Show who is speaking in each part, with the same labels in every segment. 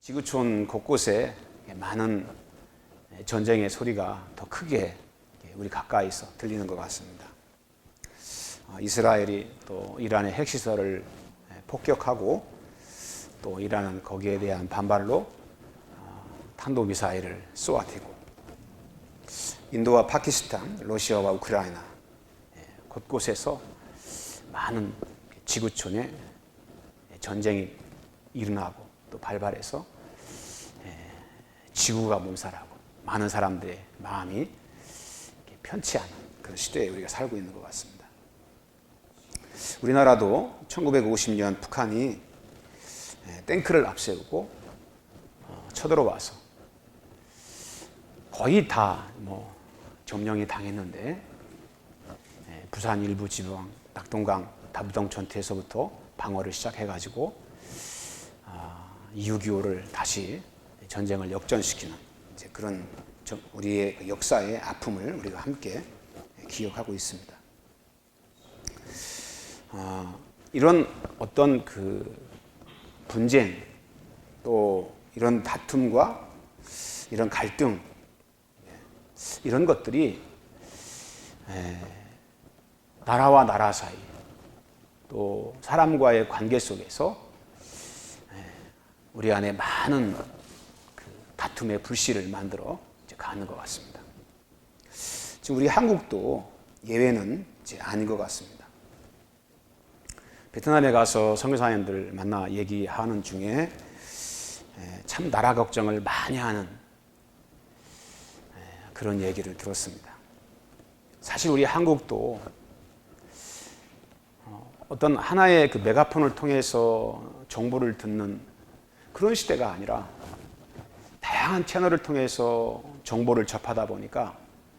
Speaker 1: 지구촌 곳곳에 많은 전쟁의 소리가 더 크게 우리 가까이서 들리는 것 같습니다. 이스라엘이 또 이란의 핵시설을 폭격하고 또 이란은 거기에 대한 반발로 탄도미사일을 쏘아대고 인도와 파키스탄, 러시아와 우크라이나 곳곳에서 많은 지구촌에 전쟁이 일어나고 또 발발해서 지구가 몸살하고 많은 사람들의 마음이 편치 않은 그런 시대에 우리가 살고 있는 것 같습니다. 우리나라도 1950년 북한이 탱크를 앞세우고 쳐들어와서 거의 다 점령이 당했는데 부산 일부 지방, 낙동강, 다부동 전투에서부터 방어를 시작해가지고 2.6.25를 다시 전쟁을 역전시키는 그런 우리의 역사의 아픔을 우리가 함께 기억하고 있습니다. 이런 어떤 그 분쟁 또 이런 다툼과 이런 갈등 이런 것들이 나라와 나라 사이 또 사람과의 관계 속에서 우리 안에 많은 그 다툼의 불씨를 만들어 가는 것 같습니다. 지금 우리 한국도 예외는 아닌 것 같습니다. 베트남에 가서 선교사님들 만나 얘기하는 중에 참 나라 걱정을 많이 하는 그런 얘기를 들었습니다. 사실 우리 한국도 어떤 하나의 그 메가폰을 통해서 정보를 듣는 그런 시대가 아니라 다양한 채널을 통해서 정보를 접하다 보니까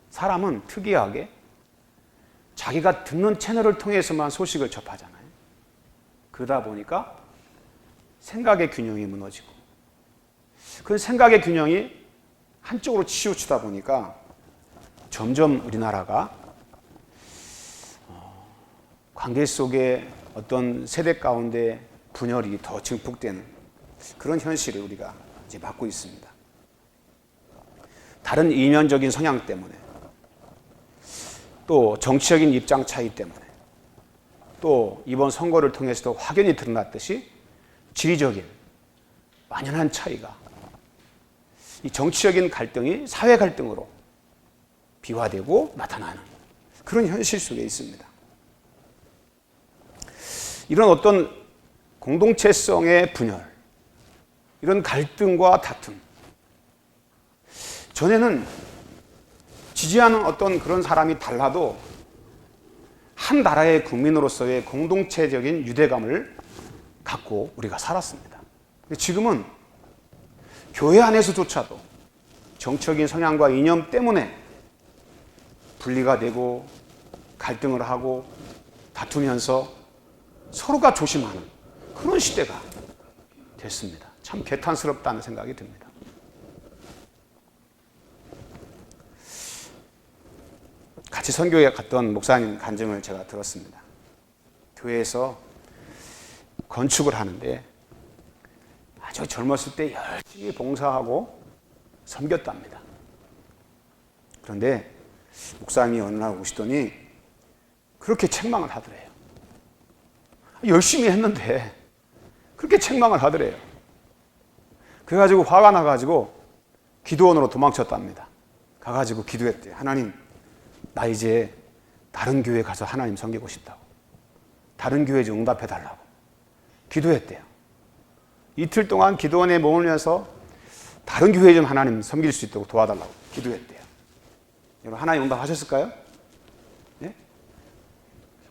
Speaker 1: 사람은 특이하게 자기가 듣는 채널을 통해서만 소식을 접하잖아요. 그러다 보니까 생각의 균형이 무너지고 그 생각의 균형이 한쪽으로 치우치다 보니까 점점 우리나라가 관계 속에 어떤 세대 가운데 분열이 더 증폭되는 그런 현실을 우리가 이제 맞고 있습니다. 다른 이면적인 성향 때문에 또 정치적인 입장 차이 때문에 또 이번 선거를 통해서도 확연히 드러났듯이 지리적인 만연한 차이가 이 정치적인 갈등이 사회 갈등으로 비화되고 나타나는 그런 현실 속에 있습니다. 이런 어떤 공동체성의 분열, 이런 갈등과 다툼, 전에는 지지하는 어떤 그런 사람이 달라도 한 나라의 국민으로서의 공동체적인 유대감을 갖고 우리가 살았습니다. 근데 지금은 교회 안에서조차도 정치적인 성향과 이념 때문에 분리가 되고 갈등을 하고 다투면서 서로가 조심하는 그런 시대가 됐습니다. 참 개탄스럽다는 생각이 듭니다. 같이 선교에 갔던 목사님 간증을 제가 들었습니다. 교회에서 건축을 하는데 아주 젊었을 때 열심히 봉사하고 섬겼답니다. 그런데 목사님이 어느 날 오시더니 그렇게 책망을 하더래요. 열심히 했는데 그렇게 책망을 하더래요. 그래가지고 화가 나가지고 기도원으로 도망쳤답니다. 가가지고 기도했대요. 하나님, 나 이제 다른 교회 가서 하나님 섬기고 싶다고. 다른 교회 좀 응답해달라고. 기도했대요. 이틀 동안 기도원에 머물면서 다른 교회 좀 하나님 섬길 수 있도록 도와달라고 기도했대요. 여러분, 하나님 응답하셨을까요? 네?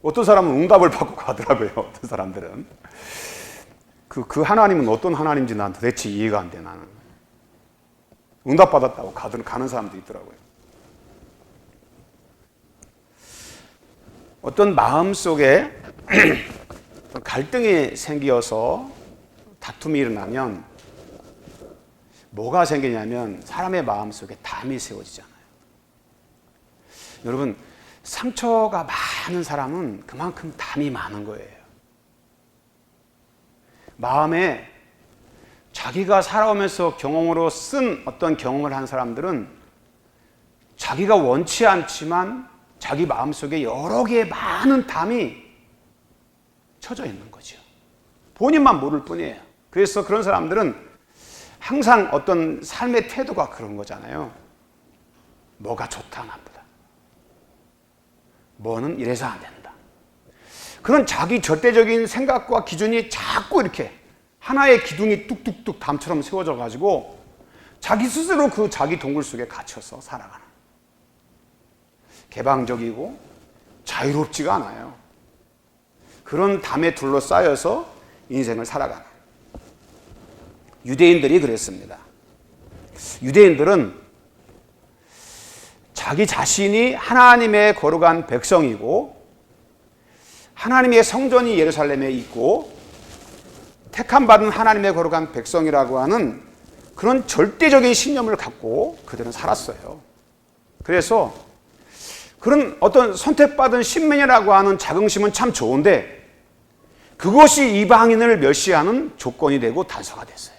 Speaker 1: 어떤 사람은 응답을 받고 가더라고요. 어떤 사람들은. 그 하나님은 어떤 하나님인지 난 도대체 이해가 안 돼, 나는. 응답받았다고 가는 사람도 있더라고요. 어떤 마음 속에 갈등이 생겨서 다툼이 일어나면 뭐가 생기냐면 사람의 마음 속에 담이 세워지잖아요. 여러분, 상처가 많은 사람은 그만큼 담이 많은 거예요. 마음에 자기가 살아오면서 경험으로 쓴 어떤 경험을 한 사람들은 자기가 원치 않지만 자기 마음속에 여러 개의 많은 담이 쳐져 있는 거죠. 본인만 모를 뿐이에요. 그래서 그런 사람들은 항상 어떤 삶의 태도가 그런 거잖아요. 뭐가 좋다 나쁘다. 뭐는 이래서 안 된다. 그런 자기 절대적인 생각과 기준이 자꾸 이렇게 하나의 기둥이 뚝뚝뚝 담처럼 세워져 가지고 자기 스스로 그 자기 동굴 속에 갇혀서 살아가는, 개방적이고 자유롭지가 않아요. 그런 담에 둘러싸여서 인생을 살아가는 유대인들이 그랬습니다. 유대인들은 자기 자신이 하나님의 거룩한 백성이고 하나님의 성전이 예루살렘에 있고 택함받은 하나님의 거룩한 백성이라고 하는 그런 절대적인 신념을 갖고 그들은 살았어요. 그래서 그런 어떤 선택받은 신민이라고 하는 자긍심은 참 좋은데 그것이 이방인을 멸시하는 조건이 되고 단서가 됐어요.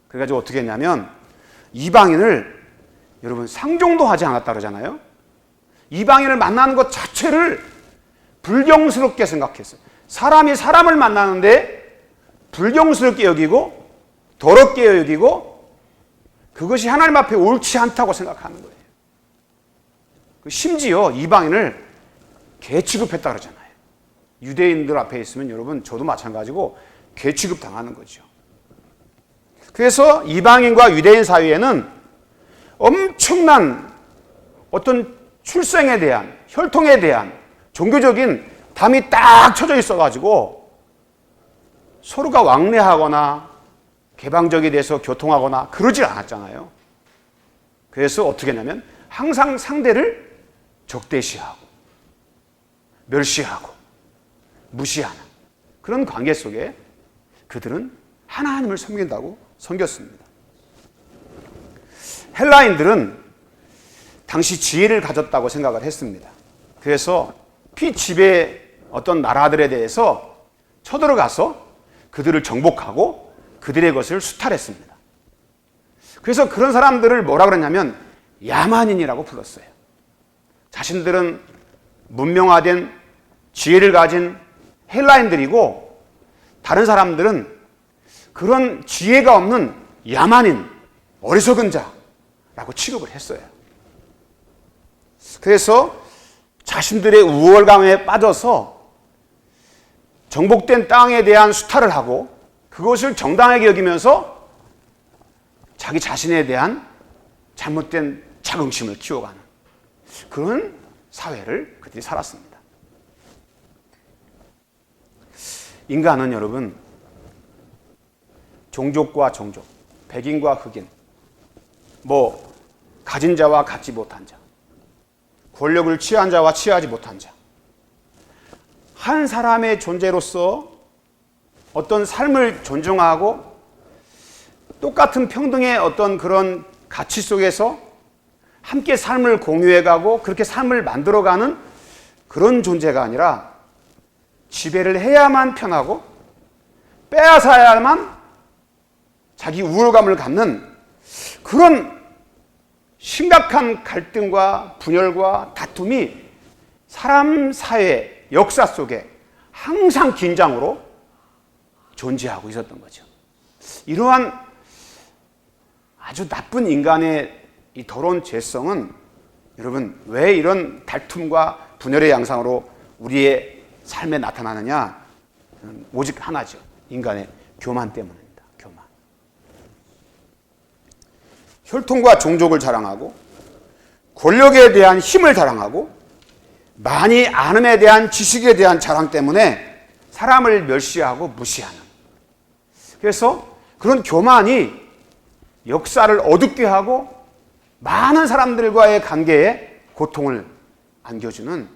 Speaker 1: 그래가지고 어떻게 했냐면 이방인을 여러분 상종도 하지 않았다 그러잖아요. 이방인을 만나는 것 자체를 불경스럽게 생각했어요. 사람이 사람을 만나는데 불경스럽게 여기고 더럽게 여기고 그것이 하나님 앞에 옳지 않다고 생각하는 거예요. 심지어 이방인을 개 취급했다 그러잖아요. 유대인들 앞에 있으면 여러분 저도 마찬가지고 개 취급 당하는 거죠. 그래서 이방인과 유대인 사이에는 엄청난 어떤 출생에 대한, 혈통에 대한 종교적인 담이 딱 쳐져 있어가지고 서로가 왕래하거나 개방적이 돼서 교통하거나 그러질 않았잖아요. 그래서 어떻게 했냐면 항상 상대를 적대시하고 멸시하고 무시하는 그런 관계 속에 그들은 하나님을 섬긴다고 섬겼습니다. 헬라인들은 당시 지혜를 가졌다고 생각을 했습니다. 그래서 피지배 어떤 나라들에 대해서 쳐들어가서 그들을 정복하고 그들의 것을 수탈했습니다. 그래서 그런 사람들을 뭐라 그랬냐면 야만인이라고 불렀어요. 자신들은 문명화된 지혜를 가진 헬라인들이고 다른 사람들은 그런 지혜가 없는 야만인, 어리석은 자라고 취급을 했어요. 그래서 자신들의 우월감에 빠져서 정복된 땅에 대한 수탈을 하고 그것을 정당하게 여기면서 자기 자신에 대한 잘못된 자긍심을 키워가는 그런 사회를 그들이 살았습니다. 인간은 여러분 종족과 종족, 백인과 흑인, 가진 자와 갖지 못한 자, 권력을 취한 자와 취하지 못한 자, 한 사람의 존재로서 어떤 삶을 존중하고 똑같은 평등의 어떤 그런 가치 속에서 함께 삶을 공유해가고 그렇게 삶을 만들어가는 그런 존재가 아니라 지배를 해야만 편하고 빼앗아야만 자기 우월감을 갖는 그런 심각한 갈등과 분열과 다툼이 사람 사회 역사 속에 항상 긴장으로 존재하고 있었던 거죠. 이러한 아주 나쁜 인간의 이 더러운 죄성은 여러분 왜 이런 다툼과 분열의 양상으로 우리의 삶에 나타나느냐? 오직 하나죠. 인간의 교만 때문입니다. 교만. 혈통과 종족을 자랑하고 권력에 대한 힘을 자랑하고 많이 아름에 대한 지식에 대한 자랑 때문에 사람을 멸시하고 무시하는, 그래서 그런 교만이 역사를 어둡게 하고 많은 사람들과의 관계에 고통을 안겨주는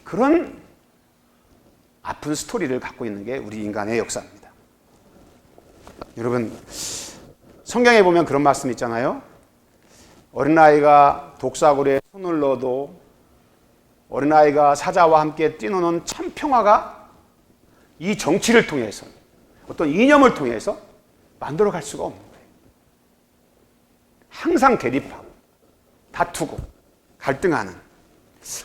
Speaker 1: 그런 아픈 스토리를 갖고 있는 게 우리 인간의 역사입니다. 여러분 성경에 보면 그런 말씀 있잖아요. 어린아이가 독사구리에 손을 넣어도 어린아이가 사자와 함께 뛰노는 참 평화가 이 정치를 통해서 어떤 이념을 통해서 만들어갈 수가 없는 거예요. 항상 대립하고 다투고 갈등하는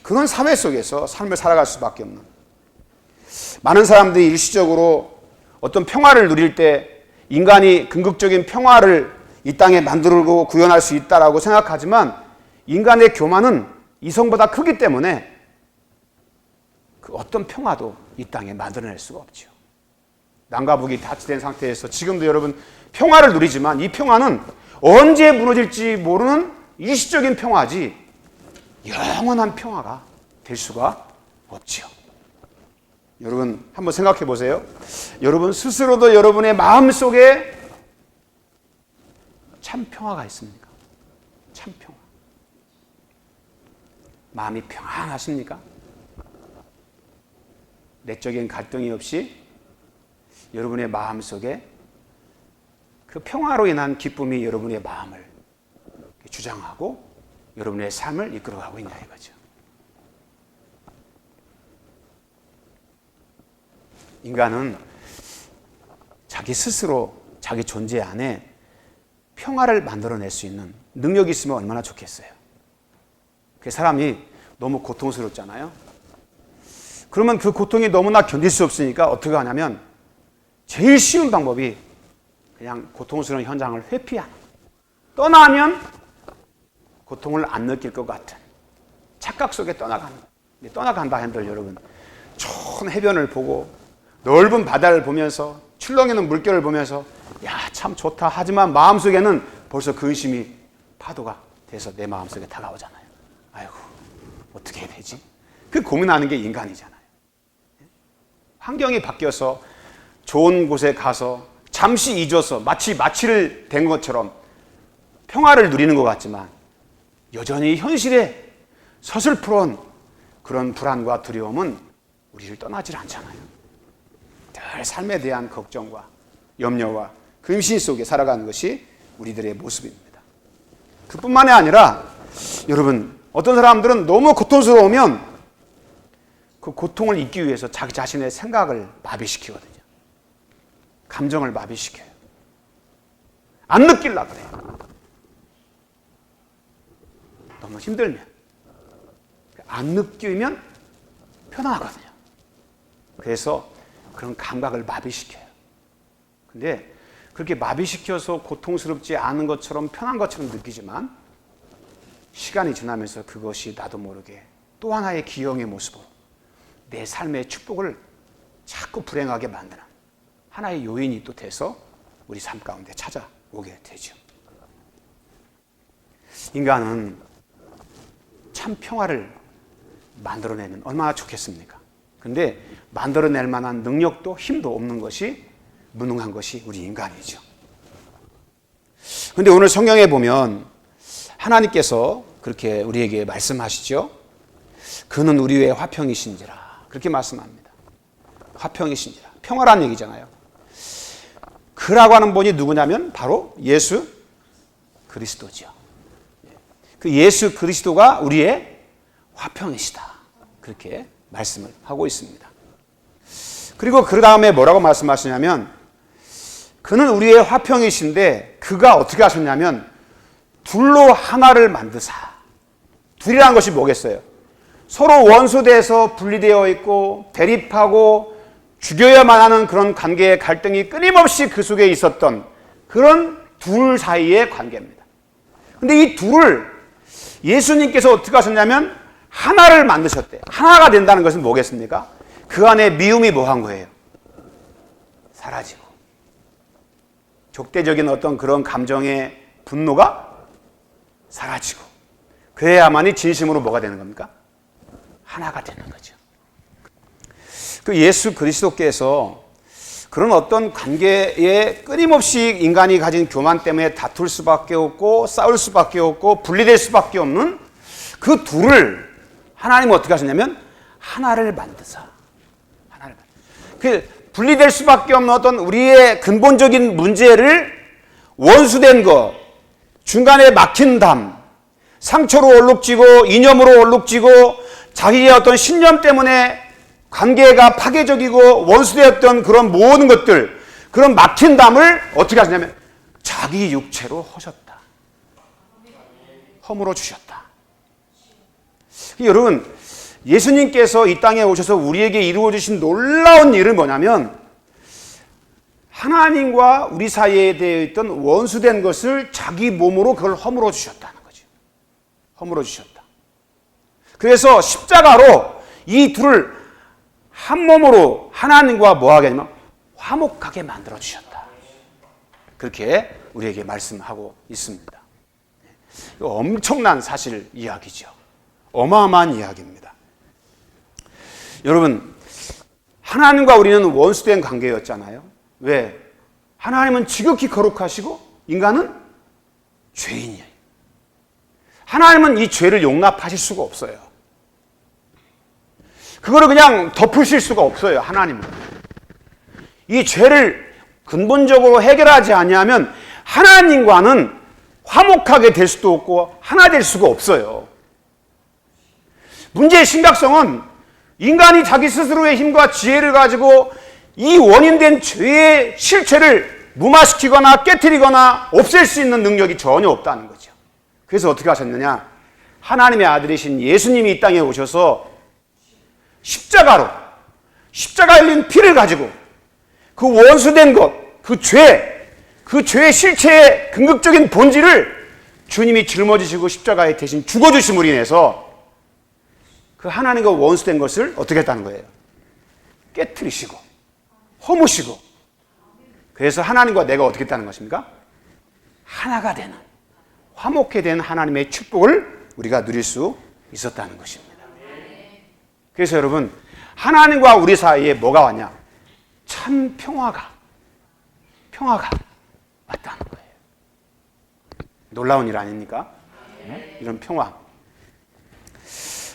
Speaker 1: 그런 사회 속에서 삶을 살아갈 수밖에 없는, 많은 사람들이 일시적으로 어떤 평화를 누릴 때 인간이 궁극적인 평화를 이 땅에 만들고 구현할 수 있다라고 생각하지만, 인간의 교만은 이성보다 크기 때문에 그 어떤 평화도 이 땅에 만들어낼 수가 없죠. 남과 북이 다치된 상태에서 지금도 여러분 평화를 누리지만, 이 평화는 언제 무너질지 모르는 일시적인 평화지 영원한 평화가 될 수가 없죠. 여러분 한번 생각해 보세요. 여러분 스스로도 여러분의 마음속에 참 평화가 있습니까? 참 평화. 마음이 평안하십니까? 내적인 갈등이 없이 여러분의 마음속에 그 평화로 인한 기쁨이 여러분의 마음을 주장하고 여러분의 삶을 이끌어가고 있냐 이거죠. 인간은 자기 스스로 자기 존재 안에 평화를 만들어낼 수 있는 능력이 있으면 얼마나 좋겠어요. 그 사람이 너무 고통스럽잖아요. 그러면 그 고통이 너무나 견딜 수 없으니까 어떻게 하냐면, 제일 쉬운 방법이 그냥 고통스러운 현장을 회피하는, 떠나면 고통을 안 느낄 것 같은 착각 속에 떠나간다 한들 여러분, 좋은 해변을 보고 넓은 바다를 보면서 출렁이는 물결을 보면서 야, 참 좋다 하지만 마음속에는 벌써 근심이 파도가 돼서 내 마음속에 다가오잖아요. 아이고 어떻게 해야 되지? 그 고민하는 게 인간이잖아요. 환경이 바뀌어서 좋은 곳에 가서 잠시 잊어서 마치 마취를 된 것처럼 평화를 누리는 것 같지만, 여전히 현실에 서슬프런 그런 불안과 두려움은 우리를 떠나질 않잖아요. 늘 삶에 대한 걱정과 염려와 근심 속에 살아가는 것이 우리들의 모습입니다. 그뿐만이 아니라 여러분, 어떤 사람들은 너무 고통스러우면 그 고통을 잊기 위해서 자기 자신의 생각을 마비시키거든요. 감정을 마비시켜요. 안 느끼려고 그래요. 너무 힘들면. 안 느끼면 편안하거든요. 그래서 그런 감각을 마비시켜요. 근데 그렇게 마비시켜서 고통스럽지 않은 것처럼 편한 것처럼 느끼지만, 시간이 지나면서 그것이 나도 모르게 또 하나의 기형의 모습으로 내 삶의 축복을 자꾸 불행하게 만드는 하나의 요인이 또 돼서 우리 삶 가운데 찾아오게 되죠. 인간은 참 평화를 만들어내면 얼마나 좋겠습니까? 근데 만들어낼 만한 능력도 힘도 없는 것이, 무능한 것이 우리 인간이죠. 근데 오늘 성경에 보면 하나님께서 그렇게 우리에게 말씀하시죠. 그는 우리의 화평이신지라, 그렇게 말씀합니다. 화평이신지라, 평화라는 얘기잖아요. 그라고 하는 분이 누구냐면 바로 예수 그리스도죠. 그 예수 그리스도가 우리의 화평이시다, 그렇게 말씀을 하고 있습니다. 그리고 그 다음에 뭐라고 말씀하시냐면, 그는 우리의 화평이신데 그가 어떻게 하셨냐면 둘로 하나를 만드사. 둘이라는 것이 뭐겠어요? 서로 원수돼서 분리되어 있고 대립하고 죽여야만 하는 그런 관계의 갈등이 끊임없이 그 속에 있었던 그런 둘 사이의 관계입니다. 근데 이 둘을 예수님께서 어떻게 하셨냐면 하나를 만드셨대요. 하나가 된다는 것은 뭐겠습니까? 그 안에 미움이 뭐한 거예요? 사라지고, 적대적인 어떤 그런 감정의 분노가 사라지고, 그래야만이 진심으로 뭐가 되는 겁니까? 하나가 되는 거죠. 그 예수 그리스도께서 그런 어떤 관계에 끊임없이 인간이 가진 교만 때문에 다툴 수밖에 없고 싸울 수밖에 없고 분리될 수밖에 없는 그 둘을 하나님은 어떻게 하셨냐면 하나를 만드사. 그 분리될 수밖에 없는 어떤 우리의 근본적인 문제를 원수된 것, 중간에 막힌 담, 상처로 얼룩지고 이념으로 얼룩지고 자기의 어떤 신념 때문에 관계가 파괴적이고 원수되었던 그런 모든 것들, 그런 막힌 담을 어떻게 하시냐면 자기 육체로 허셨다. 허물어 주셨다. 여러분, 예수님께서 이 땅에 오셔서 우리에게 이루어 주신 놀라운 일은 뭐냐면 하나님과 우리 사이에 되어 있던 원수된 것을 자기 몸으로 그걸 허물어 주셨다는 거죠. 허물어 주셨다. 그래서 십자가로 이 둘을 한 몸으로 하나님과 뭐 하게 하냐면 화목하게 만들어 주셨다. 그렇게 우리에게 말씀하고 있습니다. 엄청난 사실 이야기죠. 어마어마한 이야기입니다. 여러분, 하나님과 우리는 원수된 관계였잖아요. 왜? 하나님은 지극히 거룩하시고 인간은 죄인이에요. 하나님은 이 죄를 용납하실 수가 없어요. 그거를 그냥 덮으실 수가 없어요. 하나님은. 이 죄를 근본적으로 해결하지 아니하면 하나님과는 화목하게 될 수도 없고 하나 될 수가 없어요. 문제의 심각성은 인간이 자기 스스로의 힘과 지혜를 가지고 이 원인된 죄의 실체를 무마시키거나 깨트리거나 없앨 수 있는 능력이 전혀 없다는 거죠. 그래서 어떻게 하셨느냐? 하나님의 아들이신 예수님이 이 땅에 오셔서 십자가에 흘린 피를 가지고 그 원수된 것, 그 죄의 실체의 궁극적인 본질을 주님이 짊어지시고 십자가에 대신 죽어주심으로 인해서 그 하나님과 원수된 것을 어떻게 했다는 거예요? 깨트리시고 허무시고, 그래서 하나님과 내가 어떻게 했다는 것입니까? 하나가 되는, 화목해 된 하나님의 축복을 우리가 누릴 수 있었다는 것입니다. 그래서 여러분, 하나님과 우리 사이에 뭐가 왔냐? 참 평화가 왔다는 거예요. 놀라운 일 아닙니까? 이런 평화.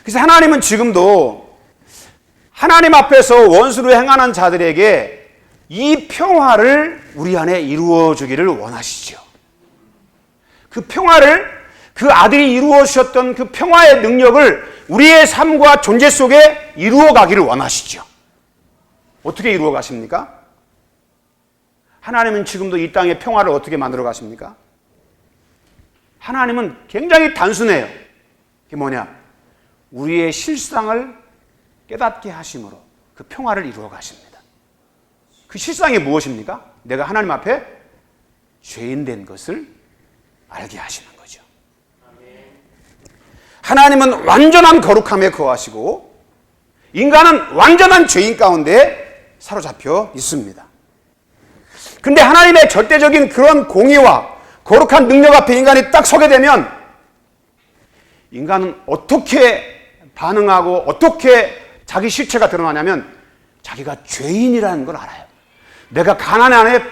Speaker 1: 그래서 하나님은 지금도 하나님 앞에서 원수로 행하는 자들에게 이 평화를 우리 안에 이루어 주기를 원하시죠. 그 평화를, 그 아들이 이루어 주셨던 그 평화의 능력을 우리의 삶과 존재 속에 이루어 가기를 원하시죠. 어떻게 이루어 가십니까? 하나님은 지금도 이 땅의 평화를 어떻게 만들어 가십니까? 하나님은 굉장히 단순해요. 그게 뭐냐? 우리의 실상을 깨닫게 하심으로 그 평화를 이루어 가십니다. 그 실상이 무엇입니까? 내가 하나님 앞에 죄인 된 것을 알게 하시는 거죠. 하나님은 완전한 거룩함에 거하시고 인간은 완전한 죄인 가운데 사로잡혀 있습니다. 근데 하나님의 절대적인 그런 공의와 거룩한 능력 앞에 인간이 딱 서게 되면 인간은 어떻게 반응하고 어떻게 자기 실체가 드러나냐면 자기가 죄인이라는 걸 알아요. 내가 가난해 안 해,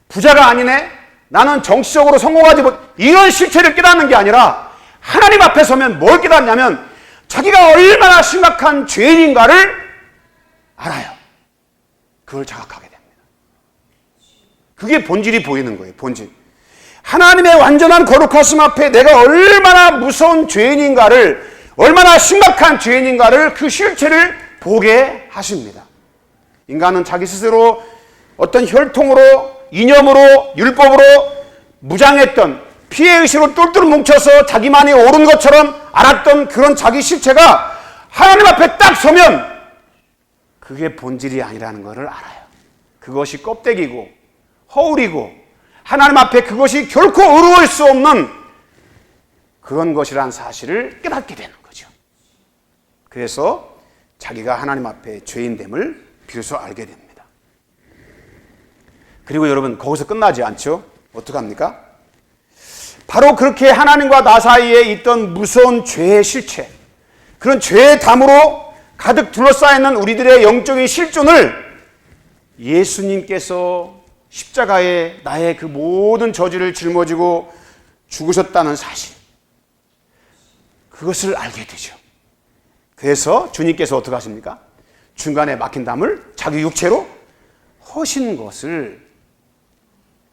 Speaker 1: 부자가 아니네, 나는 정치적으로 성공하지 못, 이런 실체를 깨닫는 게 아니라 하나님 앞에 서면 뭘 깨닫냐면 자기가 얼마나 심각한 죄인인가를 알아요. 그걸 자각하게 됩니다. 그게 본질이 보이는 거예요. 본질. 하나님의 완전한 거룩하심 앞에 내가 얼마나 무서운 죄인인가를, 얼마나 심각한 죄인인가를, 그 실체를 보게 하십니다. 인간은 자기 스스로 어떤 혈통으로, 이념으로, 율법으로 무장했던, 피해의식으로 똘똘 뭉쳐서 자기만이 옳은 것처럼 알았던 그런 자기 실체가 하나님 앞에 딱 서면 그게 본질이 아니라는 것을 알아요. 그것이 껍데기고 허울이고 하나님 앞에 그것이 결코 의로울 수 없는 그런 것이란 사실을 깨닫게 되는 거죠. 그래서 자기가 하나님 앞에 죄인됨을 비로소 알게 됩니다. 그리고 여러분, 거기서 끝나지 않죠? 어떡합니까? 바로 그렇게 하나님과 나 사이에 있던 무서운 죄의 실체, 그런 죄의 담으로 가득 둘러싸여 있는 우리들의 영적인 실존을 예수님께서 십자가에 나의 그 모든 저주를 짊어지고 죽으셨다는 사실, 그것을 알게 되죠. 그래서 주님께서 어떻게 하십니까? 중간에 막힌 담을 자기 육체로 허신 것을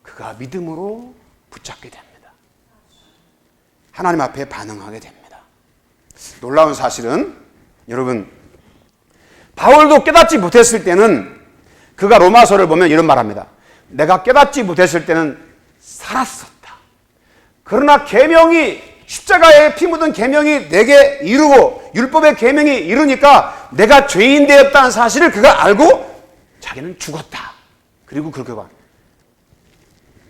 Speaker 1: 그가 믿음으로 붙잡게 됩니다. 하나님 앞에 반응하게 됩니다. 놀라운 사실은 여러분, 바울도 깨닫지 못했을 때는 그가 로마서를 보면 이런 말합니다. 내가 깨닫지 못했을 때는 살았었다. 그러나 계명이, 십자가에 피 묻은 계명이 내게 이루고 율법의 계명이 이루니까 내가 죄인 되었다는 사실을 그가 알고 자기는 죽었다. 그리고 그렇게 봐.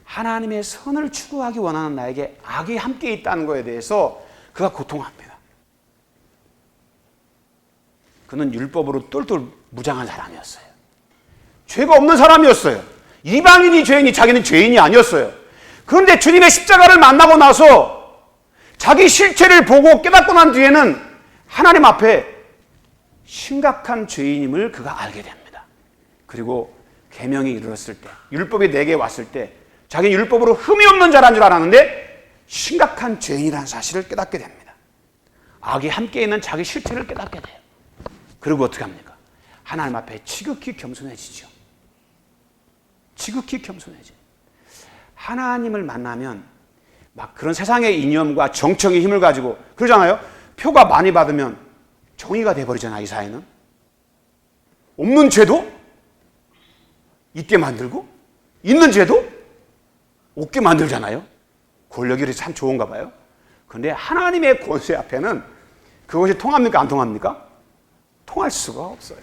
Speaker 1: 하나님의 선을 추구하기 원하는 나에게 악이 함께 있다는 것에 대해서 그가 고통합니다. 그는 율법으로 똘똘 무장한 사람이었어요. 죄가 없는 사람이었어요. 이방인이 죄인이, 자기는 죄인이 아니었어요. 그런데 주님의 십자가를 만나고 나서 자기 실체를 보고 깨닫고 난 뒤에는 하나님 앞에 심각한 죄인임을 그가 알게 됩니다. 그리고 계명이 이르렀을 때, 율법이 내게 왔을 때 자기는 율법으로 흠이 없는 자란 줄 알았는데 심각한 죄인이라는 사실을 깨닫게 됩니다. 악이 함께 있는 자기 실체를 깨닫게 돼요. 그리고 어떻게 합니까? 하나님 앞에 지극히 겸손해지죠. 지극히 겸손해져요. 하나님을 만나면 막 그런 세상의 이념과 정청의 힘을 가지고 그러잖아요. 표가 많이 받으면 정의가 돼버리잖아요. 이 사회는. 없는 죄도 있게 만들고 있는 죄도 없게 만들잖아요. 권력이 참 좋은가 봐요. 그런데 하나님의 권세 앞에는 그것이 통합니까? 안 통합니까? 통할 수가 없어요.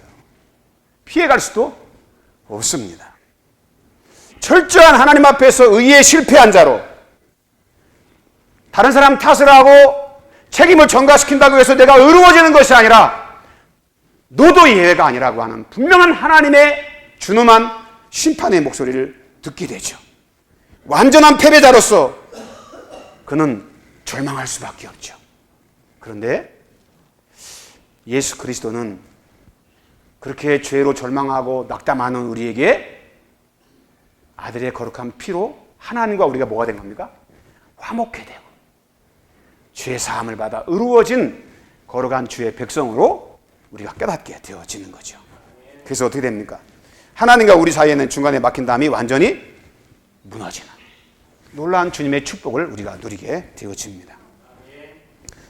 Speaker 1: 피해갈 수도 없습니다. 철저한 하나님 앞에서 의에 실패한 자로 다른 사람 탓을 하고 책임을 전가시킨다고 해서 내가 의로워지는 것이 아니라 너도 예외가 아니라고 하는 분명한 하나님의 준엄한 심판의 목소리를 듣게 되죠. 완전한 패배자로서 그는 절망할 수밖에 없죠. 그런데 예수 그리스도는 그렇게 죄로 절망하고 낙담하는 우리에게 아들의 거룩한 피로 하나님과 우리가 뭐가 된 겁니까? 화목해 되고 죄 사함을 받아 의로워진 거룩한 주의 백성으로 우리가 깨닫게 되어지는 거죠. 그래서 어떻게 됩니까? 하나님과 우리 사이에는 중간에 막힌 담이 완전히 무너지는 놀라운 주님의 축복을 우리가 누리게 되어집니다.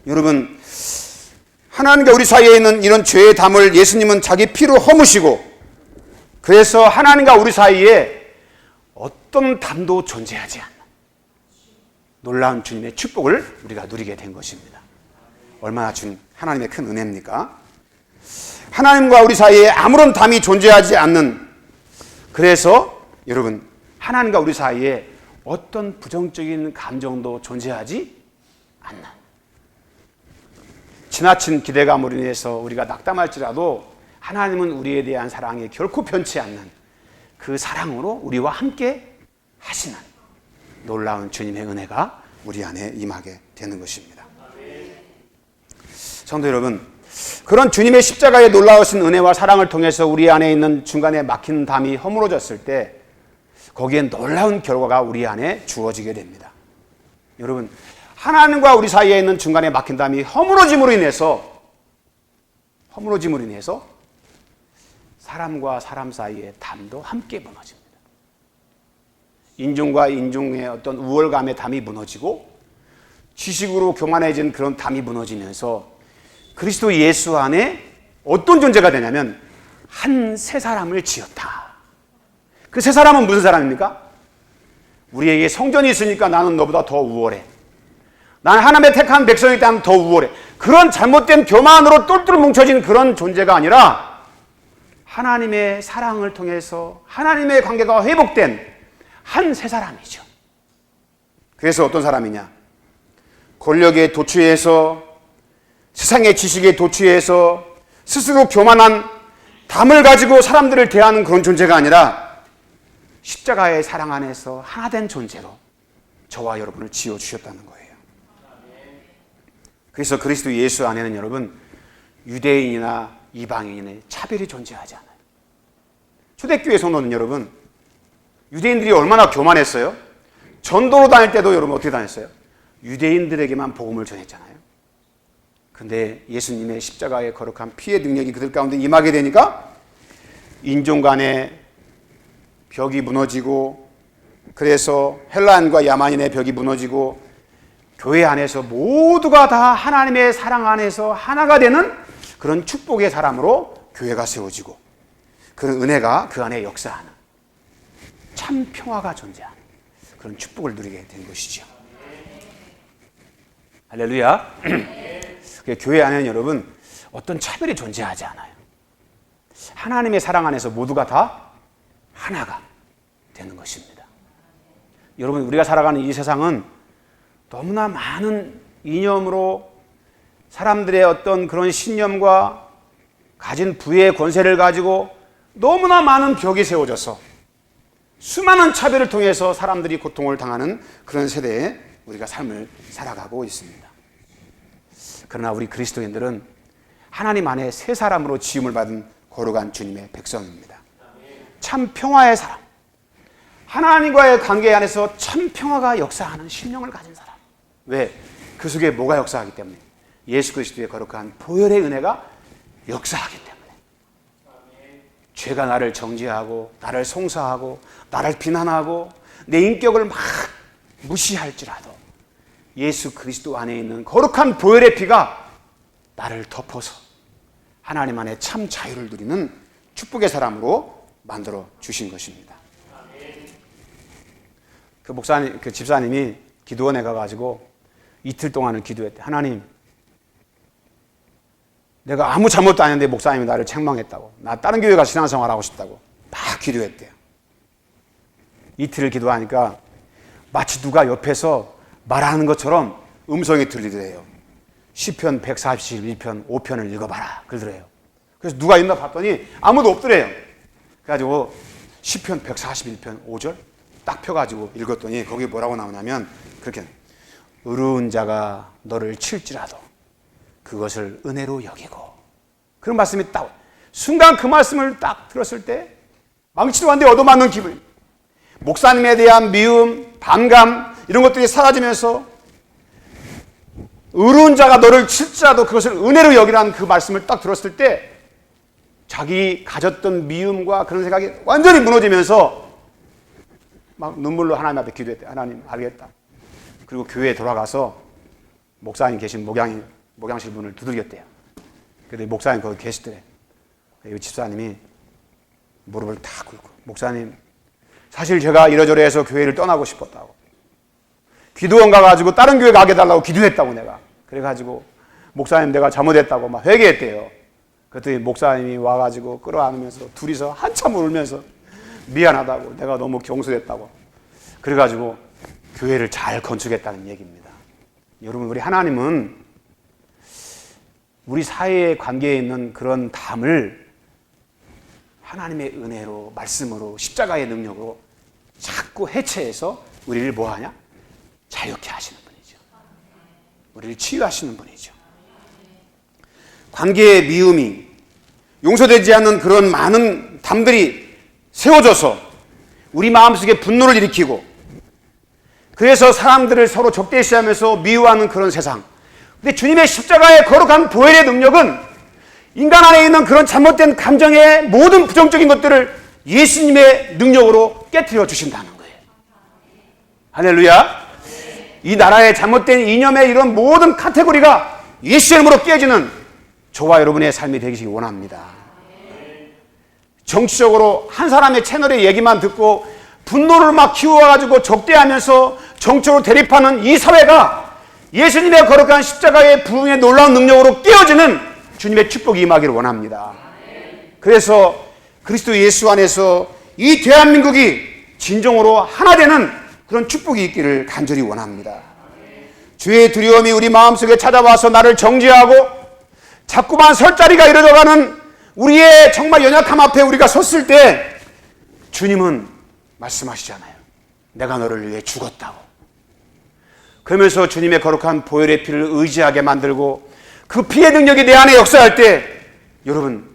Speaker 1: 여러분, 하나님과 우리 사이에 있는 이런 죄의 담을 예수님은 자기 피로 허무시고 그래서 하나님과 우리 사이에 어떤 담도 존재하지 않는 놀라운 주님의 축복을 우리가 누리게 된 것입니다. 얼마나 하나님의 큰 은혜입니까? 하나님과 우리 사이에 아무런 담이 존재하지 않는, 그래서 여러분 하나님과 우리 사이에 어떤 부정적인 감정도 존재하지 않는, 지나친 기대감으로 인해서 우리가 낙담할지라도 하나님은 우리에 대한 사랑이 결코 변치 않는 그 사랑으로 우리와 함께 하시는 놀라운 주님의 은혜가 우리 안에 임하게 되는 것입니다. 성도 여러분, 그런 주님의 십자가의 놀라우신 은혜와 사랑을 통해서 우리 안에 있는 중간에 막힌 담이 허물어졌을 때 거기엔 놀라운 결과가 우리 안에 주어지게 됩니다. 여러분, 하나님과 우리 사이에 있는 중간에 막힌 담이 허물어짐으로 인해서 사람과 사람 사이의 담도 함께 무너집니다. 인종과 인종의 어떤 우월감의 담이 무너지고 지식으로 교만해진 그런 담이 무너지면서 그리스도 예수 안에 어떤 존재가 되냐면 한 새 사람을 지었다. 그 새 사람은 무슨 사람입니까? 우리에게 성전이 있으니까 나는 너보다 더 우월해. 나는 하나님의 택한 백성이기 때문에 더 우월해. 그런 잘못된 교만으로 똘똘 뭉쳐진 그런 존재가 아니라 하나님의 사랑을 통해서 하나님의 관계가 회복된 한 새 사람이죠. 그래서 어떤 사람이냐? 권력에 도취해서 세상의 지식에 도취해서 스스로 교만한 담을 가지고 사람들을 대하는 그런 존재가 아니라 십자가의 사랑 안에서 하나 된 존재로 저와 여러분을 지어주셨다는 거예요. 그래서 그리스도 예수 안에는 여러분 유대인이나 이방인의 차별이 존재하지 않아요. 초대교회 성도는 여러분 유대인들이 얼마나 교만했어요? 전도로 다닐 때도 여러분 어떻게 다녔어요? 유대인들에게만 복음을 전했잖아요. 근데 예수님의 십자가의 거룩한 피의 능력이 그들 가운데 임하게 되니까 인종 간의 벽이 무너지고 그래서 헬라인과 야만인의 벽이 무너지고 교회 안에서 모두가 다 하나님의 사랑 안에서 하나가 되는 그런 축복의 사람으로 교회가 세워지고 그런 은혜가 그 안에 역사하는 참 평화가 존재하는 그런 축복을 누리게 된 것이죠. 할렐루야. 교회 안에는 여러분 어떤 차별이 존재하지 않아요. 하나님의 사랑 안에서 모두가 다 하나가 되는 것입니다. 여러분, 우리가 살아가는 이 세상은 너무나 많은 이념으로 사람들의 어떤 그런 신념과 가진 부의 권세를 가지고 너무나 많은 벽이 세워져서 수많은 차별을 통해서 사람들이 고통을 당하는 그런 세대에 우리가 삶을 살아가고 있습니다. 그러나 우리 그리스도인들은 하나님 안에 새 사람으로 지음을 받은 거룩한 주님의 백성입니다. 참 평화의 사람, 하나님과의 관계 안에서 참 평화가 역사하는 심령을 가진 사람. 왜? 그 속에 뭐가 역사하기 때문에? 예수 그리스도의 거룩한 보혈의 은혜가 역사하기 때문에. 죄가 나를 정죄하고 나를 송사하고 나를 비난하고 내 인격을 막 무시할지라도 예수 그리스도 안에 있는 거룩한 보혈의 피가 나를 덮어서 하나님 안에 참 자유를 누리는 축복의 사람으로 만들어 주신 것입니다. 그 목사님, 그 집사님이 기도원에 가가지고 이틀 동안을 기도했대. 하나님, 내가 아무 잘못도 안 했는데 목사님이 나를 책망했다고. 나 다른 교회 가서 신앙생활 하고 싶다고. 막 기도했대요. 이틀을 기도하니까 마치 누가 옆에서 말하는 것처럼 음성이 들리더래요. 시편 141편 5편을 읽어봐라 그러더래요. 그래서 누가 있나 봤더니 아무도 없더래요. 그래가지고 시편 141편 5절 딱 펴가지고 읽었더니 거기 뭐라고 나오냐면 그렇게 의로운 자가 너를 칠지라도 그것을 은혜로 여기고, 그런 말씀이 딱 순간 그 말씀을 딱 들었을 때 망치도 않는데 얻어맞는 기분, 목사님에 대한 미움, 반감 이런 것들이 사라지면서 의로운 자가 너를 칠지라도 그것을 은혜로 여기라는 그 말씀을 딱 들었을 때 자기 가졌던 미움과 그런 생각이 완전히 무너지면서 막 눈물로 하나님 앞에 기도했대. 하나님, 알겠다. 그리고 교회에 돌아가서 목사님 계신 목양실 문을 두들겼대요. 그런데 목사님 거기 계시더래. 이 집사님이 무릎을 탁 꿇고, 목사님, 사실 제가 이러저러해서 교회를 떠나고 싶었다고. 기도원 가가지고 다른 교회 가게 해달라고 기도했다고 내가. 그래가지고 목사님 내가 잘못했다고 막 회개했대요. 그랬더니 목사님이 와가지고 끌어안으면서 둘이서 한참 울면서 미안하다고, 내가 너무 경솔했다고. 그래가지고 교회를 잘 건축했다는 얘기입니다. 여러분, 우리 하나님은 우리 사회의 관계에 있는 그런 담을 하나님의 은혜로, 말씀으로, 십자가의 능력으로 자꾸 해체해서 우리를 뭐하냐? 자유케 하시는 분이죠. 우리를 치유하시는 분이죠. 관계의 미움이 용서되지 않는 그런 많은 담들이 세워져서 우리 마음속에 분노를 일으키고, 그래서 사람들을 서로 적대시하면서 미워하는 그런 세상. 근데 주님의 십자가의 거룩한 보혈의 능력은 인간 안에 있는 그런 잘못된 감정의 모든 부정적인 것들을 예수님의 능력으로 깨트려 주신다는 거예요. 할렐루야. 이 나라의 잘못된 이념의 이런 모든 카테고리가 예수의 이름으로 깨지는 저와 여러분의 삶이 되기를 원합니다. 정치적으로 한 사람의 채널의 얘기만 듣고 분노를 막 키워가지고 적대하면서 정치적으로 대립하는 이 사회가 예수님의 거룩한 십자가의 부흥의 놀라운 능력으로 깨어지는 주님의 축복이 임하기를 원합니다. 그래서 그리스도 예수 안에서 이 대한민국이 진정으로 하나 되는 그런 축복이 있기를 간절히 원합니다. 주의 두려움이 우리 마음속에 찾아와서 나를 정죄하고 자꾸만 설 자리가 이루어져가는 우리의 정말 연약함 앞에 우리가 섰을 때 주님은 말씀하시잖아요. 내가 너를 위해 죽었다고. 그러면서 주님의 거룩한 보혈의 피를 의지하게 만들고 그 피의 능력이 내 안에 역사할 때 여러분,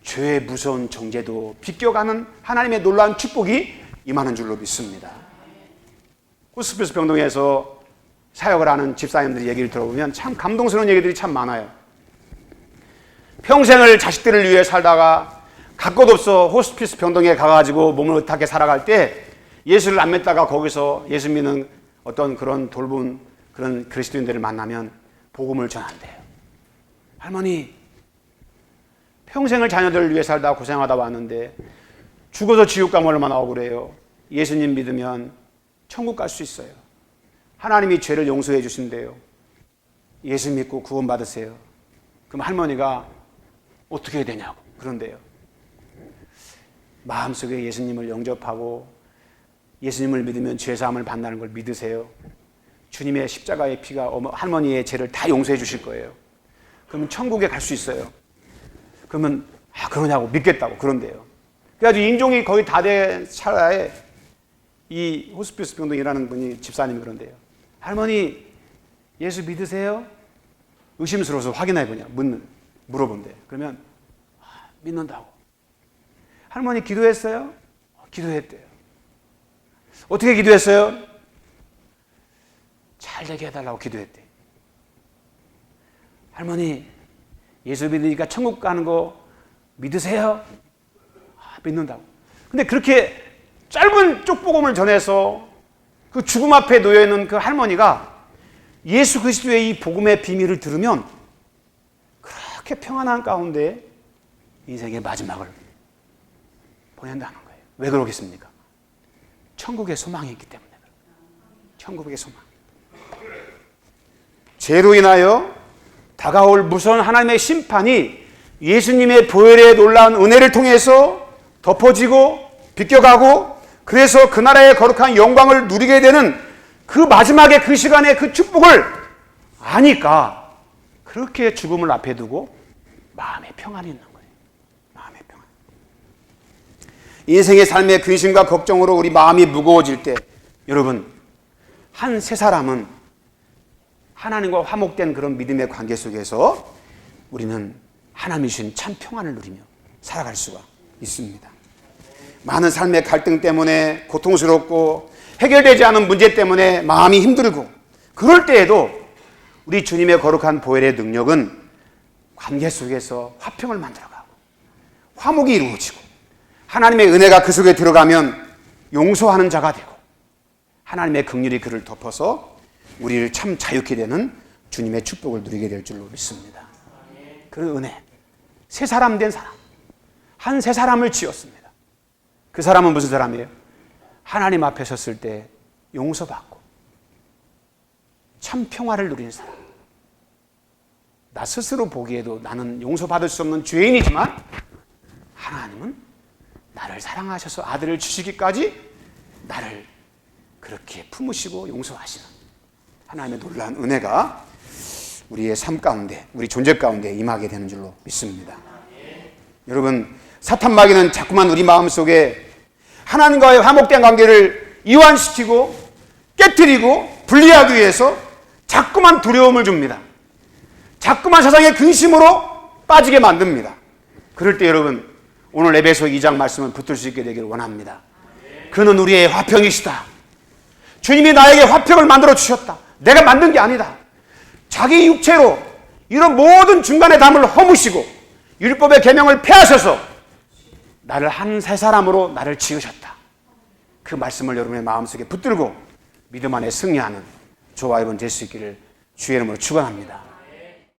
Speaker 1: 죄의 무서운 정죄도 비껴가는 하나님의 놀라운 축복이 임하는 줄로 믿습니다. 호스피스 병동에서 사역을 하는 집사님들의 얘기를 들어보면 참 감동스러운 얘기들이 참 많아요. 평생을 자식들을 위해 살다가 갈 곳 없어 호스피스 병동에 가가지고 몸을 어떻게 살아갈 때 예수를 안 믿다가 거기서 예수 믿는 어떤 그런 돌본 그런 그리스도인들을 만나면 복음을 전한대요. 할머니, 평생을 자녀들을 위해 살다 고생하다 왔는데 죽어서 지옥 가면 얼마나 억울해요. 예수님 믿으면 천국 갈 수 있어요. 하나님이 죄를 용서해 주신대요. 예수 믿고 구원 받으세요. 그럼 할머니가 어떻게 해야 되냐고 그런데요. 마음속에 예수님을 영접하고 예수님을 믿으면 죄사함을 받는다는 걸 믿으세요. 주님의 십자가의 피가 할머니의 죄를 다 용서해 주실 거예요. 그러면 천국에 갈 수 있어요. 그러면 그러냐고 믿겠다고 그런데요. 그래가지고 인종이 거의 다 된 차라에 이 호스피스 병동에 일하는 분이 집사님이 그런데요. 할머니 예수 믿으세요? 의심스러워서 확인해 보냐 물어본대요. 그러면 믿는다고. 할머니 기도했어요? 기도했대요. 어떻게 기도했어요? 잘 되게 해달라고 기도했대요. 할머니 예수 믿으니까 천국 가는 거 믿으세요? 믿는다고. 근데 그렇게 짧은 쪽복음을 전해서 그 죽음 앞에 놓여있는 그 할머니가 예수 그리스도의 이 복음의 비밀을 들으면 그렇게 평안한 가운데 인생의 마지막을 보낸다는 거예요. 왜 그러겠습니까? 천국의 소망이 있기 때문에. 천국의 소망. 죄로 인하여 다가올 무서운 하나님의 심판이 예수님의 보혈의 놀라운 은혜를 통해서 덮어지고 비껴가고 그래서 그 나라의 거룩한 영광을 누리게 되는 그 마지막에 그 시간에 그 축복을 아니까 그렇게 죽음을 앞에 두고 마음의 평안이 있는 거예요. 마음의 평안. 인생의 삶의 근심과 걱정으로 우리 마음이 무거워질 때 여러분 한 세 사람은 하나님과 화목된 그런 믿음의 관계 속에서 우리는 하나님이 주신 참 평안을 누리며 살아갈 수가 있습니다. 많은 삶의 갈등 때문에 고통스럽고 해결되지 않은 문제 때문에 마음이 힘들고 그럴 때에도 우리 주님의 거룩한 보혈의 능력은 관계 속에서 화평을 만들어가고 화목이 이루어지고 하나님의 은혜가 그 속에 들어가면 용서하는 자가 되고 하나님의 긍휼이 그를 덮어서 우리를 참 자유케 되는 주님의 축복을 누리게 될 줄로 믿습니다. 그 은혜. 세 사람 된 사람. 한 세 사람을 지었습니다. 그 사람은 무슨 사람이에요? 하나님 앞에 섰을 때 용서받고 참 평화를 누리는 사람. 나 스스로 보기에도 나는 용서받을 수 없는 죄인이지만 하나님은 나를 사랑하셔서 아들을 주시기까지 나를 그렇게 품으시고 용서하시는 하나님의 놀라운 은혜가 우리의 삶 가운데 우리 존재 가운데 임하게 되는 줄로 믿습니다. 여러분 사탄 마귀는 자꾸만 우리 마음속에 하나님과의 화목된 관계를 이완시키고 깨트리고 분리하기 위해서 자꾸만 두려움을 줍니다. 자꾸만 세상의 근심으로 빠지게 만듭니다. 그럴 때 여러분 오늘 에베소 2장 말씀을 붙들 수 있게 되기를 원합니다. 그는 우리의 화평이시다. 주님이 나에게 화평을 만들어 주셨다. 내가 만든 게 아니다. 자기 육체로 이런 모든 중간의 담을 허무시고 율법의 계명을 폐하셔서 나를 한 세 사람으로 나를 지으셨다. 그 말씀을 여러분의 마음속에 붙들고 믿음 안에 승리하는 저와 여러분 될 수 있기를 주의 이름으로 축원합니다.